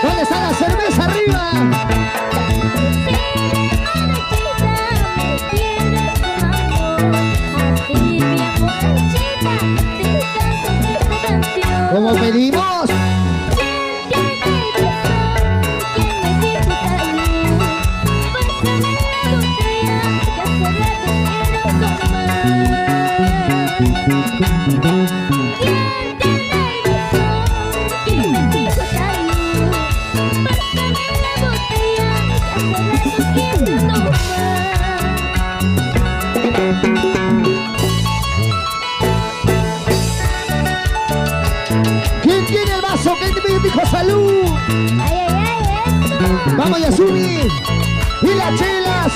¿Dónde está la cerveza arriba? ¿Cómo pedimos? ¿Quién tiene el vaso? ¿Quién dijo salud? Ay, ay, ay, eso. Vamos, Yasumi. Y las chelas.